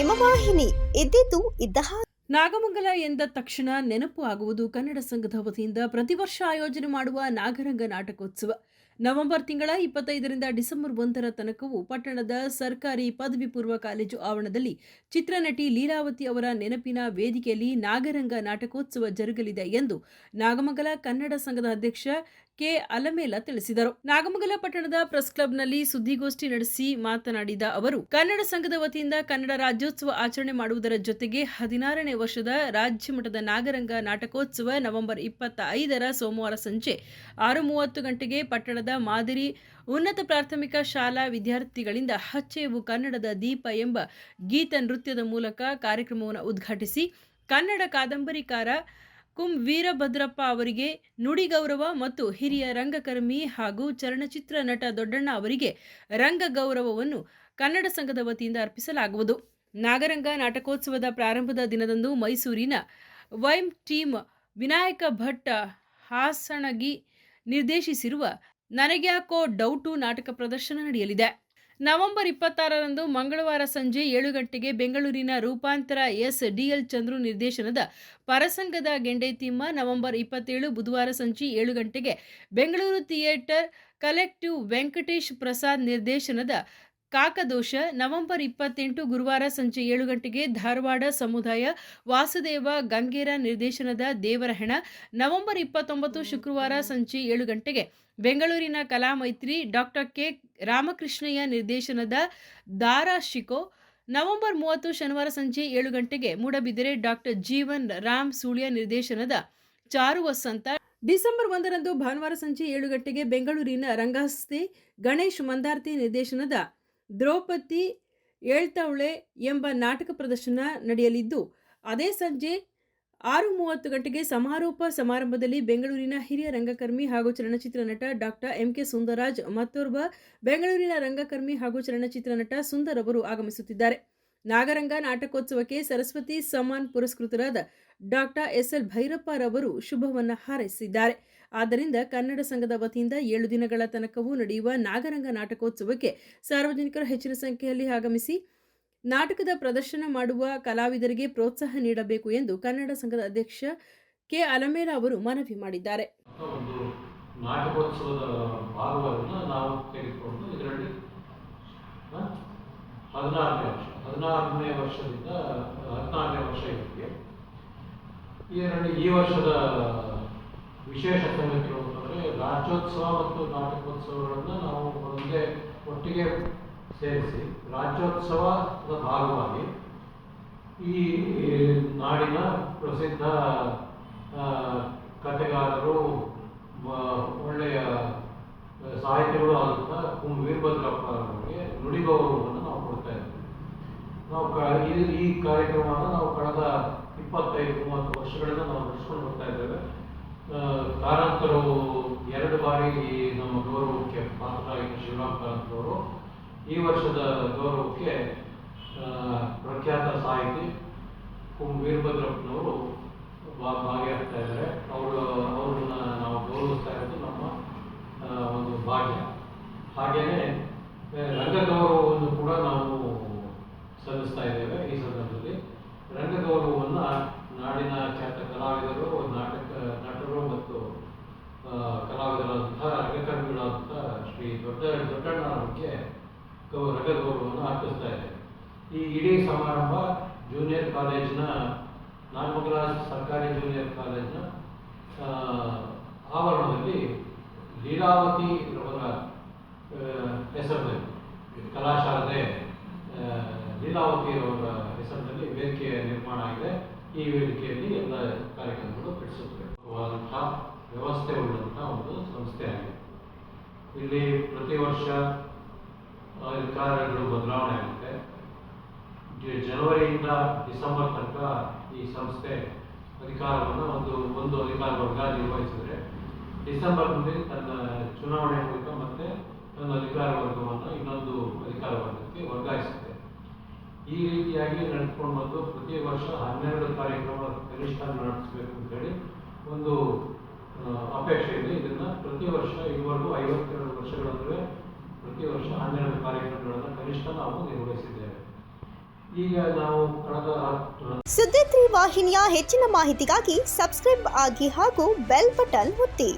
ಹಿಮವಾಹಿನಿ ಇದ್ದಿದ್ದು ಇದ್ದ ನಾಗಮಂಗಲ ಎಂದ ತಕ್ಷಣ ನೆನಪು ಆಗುವುದು ಕನ್ನಡ ಸಂಘದ ವತಿಯಿಂದ ಪ್ರತಿ ವರ್ಷ ಆಯೋಜನೆ ಮಾಡುವ ನಾಗರಂಗ ನಾಟಕೋತ್ಸವ. ನವೆಂಬರ್ ತಿಂಗಳ 25ರಿಂದ ಡಿಸೆಂಬರ್ 1ರ ತನಕವೂ ಪಟ್ಟಣದ ಸರ್ಕಾರಿ ಪದವಿ ಪೂರ್ವ ಕಾಲೇಜು ಆವರಣದಲ್ಲಿ ಚಿತ್ರನಟಿ ಲೀಲಾವತಿ ಅವರ ನೆನಪಿನ ವೇದಿಕೆಯಲ್ಲಿ ನಾಗರಂಗ ನಾಟಕೋತ್ಸವ ಜರುಗಲಿದೆ ಎಂದು ನಾಗಮಂಗಲ ಕನ್ನಡ ಸಂಘದ ಅಧ್ಯಕ್ಷ ಕೆ ಅಲಮೇಲ ತಿಳಿಸಿದರು. ನಾಗಮಂಗಲ ಪಟ್ಟಣದ ಪ್ರೆಸ್ ಕ್ಲಬ್ನಲ್ಲಿ ಸುದ್ದಿಗೋಷ್ಠಿ ನಡೆಸಿ ಮಾತನಾಡಿದ ಅವರು, ಕನ್ನಡ ಸಂಘದ ವತಿಯಿಂದ ಕನ್ನಡ ರಾಜ್ಯೋತ್ಸವ ಆಚರಣೆ ಮಾಡುವುದರ ಜೊತೆಗೆ 16ನೇ ವರ್ಷದ ರಾಜ್ಯ ಮಟ್ಟದ ನಾಗರಂಗ ನಾಟಕೋತ್ಸವ ನವೆಂಬರ್ 25ರ ಸೋಮವಾರ ಸಂಜೆ 6:30 ಗಂಟೆಗೆ ಪಟ್ಟಣದ ಮಾದರಿ ಉನ್ನತ ಪ್ರಾಥಮಿಕ ಶಾಲಾ ವಿದ್ಯಾರ್ಥಿಗಳಿಂದ ಹಚ್ಚೆವು ಕನ್ನಡದ ದೀಪ ಎಂಬ ಗೀತ ನೃತ್ಯದ ಮೂಲಕ ಕಾರ್ಯಕ್ರಮವನ್ನು ಉದ್ಘಾಟಿಸಿ ಕನ್ನಡ ಕಾದಂಬರಿಕಾರ ಕುಂ ವೀರಭದ್ರಪ್ಪ ಅವರಿಗೆ ನುಡಿ ಗೌರವ ಮತ್ತು ಹಿರಿಯ ರಂಗಕರ್ಮಿ ಹಾಗೂ ಚಲನಚಿತ್ರ ನಟ ದೊಡ್ಡಣ್ಣ ಅವರಿಗೆ ರಂಗ ಗೌರವವನ್ನು ಕನ್ನಡ ಸಂಘದ ವತಿಯಿಂದ ಅರ್ಪಿಸಲಾಗುವುದು. ನಾಗರಂಗ ನಾಟಕೋತ್ಸವದ ಪ್ರಾರಂಭದ ದಿನದಂದು ಮೈಸೂರಿನ ವೈಮ್ ಟೀಮ್ ವಿನಾಯಕ ಭಟ್ ಹಾಸಣಗಿ ನಿರ್ದೇಶಿಸಿರುವ ನನಗ್ಯಾಕೋ ಡೌಟು ನಾಟಕ ಪ್ರದರ್ಶನ ನಡೆಯಲಿದೆ. ನವೆಂಬರ್ 26ರಂದು ಮಂಗಳವಾರ ಸಂಜೆ 7 ಗಂಟೆಗೆ ಬೆಂಗಳೂರಿನ ರೂಪಾಂತರ ಎಸ್.ಡಿ.ಎಲ್. ಚಂದ್ರು ನಿರ್ದೇಶನದ ಪರಸಂಗದ ಗೆಂಡೇತಿಮ್ಮ, ನವೆಂಬರ್ 27 ಬುಧವಾರ ಸಂಜೆ 7 ಗಂಟೆಗೆ ಬೆಂಗಳೂರು ಥಿಯೇಟರ್ ಕಲೆಕ್ಟಿವ್ ವೆಂಕಟೇಶ್ ಪ್ರಸಾದ್ ನಿರ್ದೇಶನದ ಕಾಕದೋಷ, ನವೆಂಬರ್ 28 ಗುರುವಾರ ಸಂಜೆ 7 ಗಂಟೆಗೆ ಧಾರವಾಡ ಸಮುದಾಯ ವಾಸುದೇವ ಗಂಗೇರ ನಿರ್ದೇಶನದ ದೇವರ ಹೆಣ, ನವೆಂಬರ್ 29 ಶುಕ್ರವಾರ ಸಂಜೆ 7 ಗಂಟೆಗೆ ಬೆಂಗಳೂರಿನ ಕಲಾಮೈತ್ರಿ ಡಾಕ್ಟರ್ ಕೆ ರಾಮಕೃಷ್ಣಯ್ಯ ನಿರ್ದೇಶನದ ದಾರಾ ಶಿಕೋ, ನವೆಂಬರ್ 30 ಶನಿವಾರ ಸಂಜೆ 7 ಗಂಟೆಗೆ ಮೂಡಬಿದಿರೆ ಡಾಕ್ಟರ್ ಜೀವನ್ ರಾಮ್ ಸೂಳ್ಯ ನಿರ್ದೇಶನದ ಚಾರು ವಸಂತ, ಡಿಸೆಂಬರ್ 1ರಂದು ಭಾನುವಾರ ಸಂಜೆ 7 ಗಂಟೆಗೆ ಬೆಂಗಳೂರಿನ ರಂಗಸ್ಥೆ ಗಣೇಶ್ ಮಂದಾರ್ತಿ ನಿರ್ದೇಶನದ ದ್ರೌಪದಿ ಏಳ್ತವಳೆ ಎಂಬ ನಾಟಕ ಪ್ರದರ್ಶನ ನಡೆಯಲಿದ್ದು, ಅದೇ ಸಂಜೆ 6:30 ಗಂಟೆಗೆ ಸಮಾರೋಪ ಸಮಾರಂಭದಲ್ಲಿ ಬೆಂಗಳೂರಿನ ಹಿರಿಯ ರಂಗಕರ್ಮಿ ಹಾಗೂ ಚಲನಚಿತ್ರ ನಟ ಡಾಕ್ಟರ್ ಎಂ.ಕೆ. ಸುಂದರರಾಜ್ ಮತ್ತೋರ್ವ ಬೆಂಗಳೂರಿನ ರಂಗಕರ್ಮಿ ಹಾಗೂ ಚಲನಚಿತ್ರ ನಟ ಸುಂದರ್ ಅವರು ಆಗಮಿಸುತ್ತಿದ್ದಾರೆ. ನಾಗರಂಗ ನಾಟಕೋತ್ಸವಕ್ಕೆ ಸರಸ್ವತಿ ಸಮ್ಮಾನ್ ಪುರಸ್ಕೃತರಾದ ಡಾಕ್ಟರ್ ಎಸ್.ಎಲ್. ಭೈರಪ್ಪರವರು ಶುಭವನ್ನು ಹಾರೈಸಿದ್ದಾರೆ. ಆದ್ದರಿಂದ ಕನ್ನಡ ಸಂಘದ ವತಿಯಿಂದ 7 ದಿನಗಳ ತನಕವೂ ನಡೆಯುವ ನಾಗರಂಗ ನಾಟಕೋತ್ಸವಕ್ಕೆ ಸಾರ್ವಜನಿಕರು ಹೆಚ್ಚಿನ ಸಂಖ್ಯೆಯಲ್ಲಿ ಆಗಮಿಸಿ ನಾಟಕದ ಪ್ರದರ್ಶನ ಮಾಡುವ ಕಲಾವಿದರಿಗೆ ಪ್ರೋತ್ಸಾಹ ನೀಡಬೇಕು ಎಂದು ಕನ್ನಡ ಸಂಘದ ಅಧ್ಯಕ್ಷ ಕೆ ಅಲಮೇಲ ಅವರು ಮನವಿ ಮಾಡಿದ್ದಾರೆ. ನಾಟಕೋತ್ಸವದ ಭಾಗವನ್ನು ನಾವು ತೆಗೆದುಕೊಂಡು ಇದರಲ್ಲಿ 16ನೇ ವರ್ಷದಿಂದ 14ನೇ ವರ್ಷ ಇರುತ್ತೆ. ಇದರಲ್ಲಿ ಈ ವರ್ಷದ ವಿಶೇಷ ಸಂಗತಿಗಳು ಅಂತಂದರೆ ರಾಜ್ಯೋತ್ಸವ ಮತ್ತು ನಾಟಕೋತ್ಸವಗಳನ್ನು ನಾವು ಒಟ್ಟಿಗೆ ಸೇರಿಸಿ ರಾಜ್ಯೋತ್ಸವದ ಭಾಗವಾಗಿ ಈ ನಾಡಿನ ಪ್ರಸಿದ್ಧ ಕಥೆಗಾರರು, ಒಳ್ಳೆಯ ಸಾಹಿತ್ಯಗಳು ಆದಂಥ ಕುಂ ವೀರಭದ್ರಪ್ಪ ಅವರಿಗೆ ನುಡಿ ಗೌರವವನ್ನು ನಾವು ಕೊಡ್ತಾ ಇದ್ದೀವಿ. ನಾವು ಈ ಕಾರ್ಯಕ್ರಮವನ್ನು ನಾವು ಕಳೆದ 25-30 ವರ್ಷಗಳಿಂದ ನಾವು ನಡೆಸ್ಕೊಂಡು ಬರ್ತಾ ಇದ್ದೇವೆ. ಕಾರಂತರು 2 ಬಾರಿ ನಮ್ಮ ಗೌರವಕ್ಕೆ ಪಾತ್ರರಾಗಿದ್ದ ಶಿವರಾಮ್ ಕಾರಂತರವರು ಈ ವರ್ಷದ ಗೌರವಕ್ಕೆ ಪ್ರಖ್ಯಾತ ಸಾಹಿತಿ ಕುಂ ವೀರಭದ್ರಪ್ಪನವರು ಭಾಗಿಯಾಗ್ತಾ ಇದ್ದಾರೆ. ಅವ್ರನ್ನ ನಾವು ಗೌರವಿಸ್ತಾ ಇರೋದು ನಮ್ಮ ಒಂದು ಭಾಗ್ಯ. ಹಾಗೆಯೇ ರಂಗಗೌರವವನ್ನು ಕೂಡ ನಾವು ಸಲ್ಲಿಸ್ತಾ ಇದ್ದೇವೆ. ಈ ಸಂದರ್ಭದಲ್ಲಿ ರಂಗಗೌರವವನ್ನು ನಾಡಿನ ಖ್ಯಾತ ಕಲಾವಿದರು, ನಟರು ಮತ್ತು ಕಲಾವಿದರಾದಂತಹ ರಂಗಕರ್ಮಿಗಳಾದಂಥ ಶ್ರೀ ದೊಡ್ಡಣ್ಣ ಅವರಿಗೆ ರಂಗಗೌರವವನ್ನು ಅರ್ಪಿಸ್ತಾ ಇದೆ. ಈ ಇಡೀ ಸಮಾರಂಭ ಜೂನಿಯರ್ ಕಾಲೇಜಿನ ನಾಗಮಂಗಲ ಸರ್ಕಾರಿ ಜೂನಿಯರ್ ಕಾಲೇಜಿನ ಆವರಣದಲ್ಲಿ ಲೀಲಾವತಿ ಅವರ ಹೆಸರಿನಲ್ಲಿ ಕಲಾಶಾಲೆ ಲೀಲಾವತಿ ಅವರ ಹೆಸರಿನಲ್ಲಿ ವೇದಿಕೆ ನಿರ್ಮಾಣ ಆಗಿದೆ. ಈ ವೇದಿಕೆಯಲ್ಲಿ ಎಲ್ಲ ಕಾರ್ಯಕ್ರಮಗಳು ನಡೆಸುತ್ತವಾದಂಥ ವ್ಯವಸ್ಥೆ ಉಳ್ಳಂಥ ಒಂದು ಸಂಸ್ಥೆ ಆಗಿದೆ. ಇಲ್ಲಿ ಪ್ರತಿ ವರ್ಷ ಅಧಿಕಾರಿಗಳು ಬದಲಾವಣೆ ಆಗುತ್ತೆ. ಜನವರಿಯಿಂದ ಡಿಸೆಂಬರ್ ತನಕ ಈ ಸಂಸ್ಥೆ ಅಧಿಕಾರವನ್ನು ಒಂದು ಅಧಿಕಾರ ವರ್ಗ ನಿರ್ವಹಿಸಿದರೆ, ಡಿಸೆಂಬರ್ನಲ್ಲಿ ತನ್ನ ಚುನಾವಣೆ ಮೂಲಕ ಮತ್ತೆ ತನ್ನ ಅಧಿಕಾರ ವರ್ಗವನ್ನು ಇನ್ನೊಂದು ಅಧಿಕಾರ ವರ್ಗಕ್ಕೆ ವರ್ಗಾಯಿಸುತ್ತೆ. ಈ ರೀತಿಯಾಗಿ ನಡೆದುಕೊಂಡು ಬಂದು ಪ್ರತಿ ವರ್ಷ 12 ಕಾರ್ಯಕ್ರಮ ಕನಿಷ್ಠ ನಡೆಸಬೇಕು ಅಂತೇಳಿ ಒಂದು ಅಪೇಕ್ಷೆ ಇದೆ. ಇದನ್ನು ಪ್ರತಿ ವರ್ಷ ಇದುವರೆಗೂ 52 ವರ್ಷಗಳ ನಡುವೆ ಪ್ರತಿ ವರ್ಷ 12 ಕಾರ್ಯಕ್ರಮಗಳನ್ನು ಕನಿಷ್ಠ ನಾವು ನಿರ್ವಹಿಸಿದ್ದೇವೆ. ಈಗ ನಾವು ಕಳೆದ ಸುದ್ದಿ 3 ವಾಹಿನಿಯ ಹೆಚ್ಚಿನ ಮಾಹಿತಿಗಾಗಿ ಸಬ್ಸ್ಕ್ರೈಬ್ ಆಗಿ ಹಾಗೂ ಬೆಲ್ ಬಟನ್ ಒತ್ತಿ.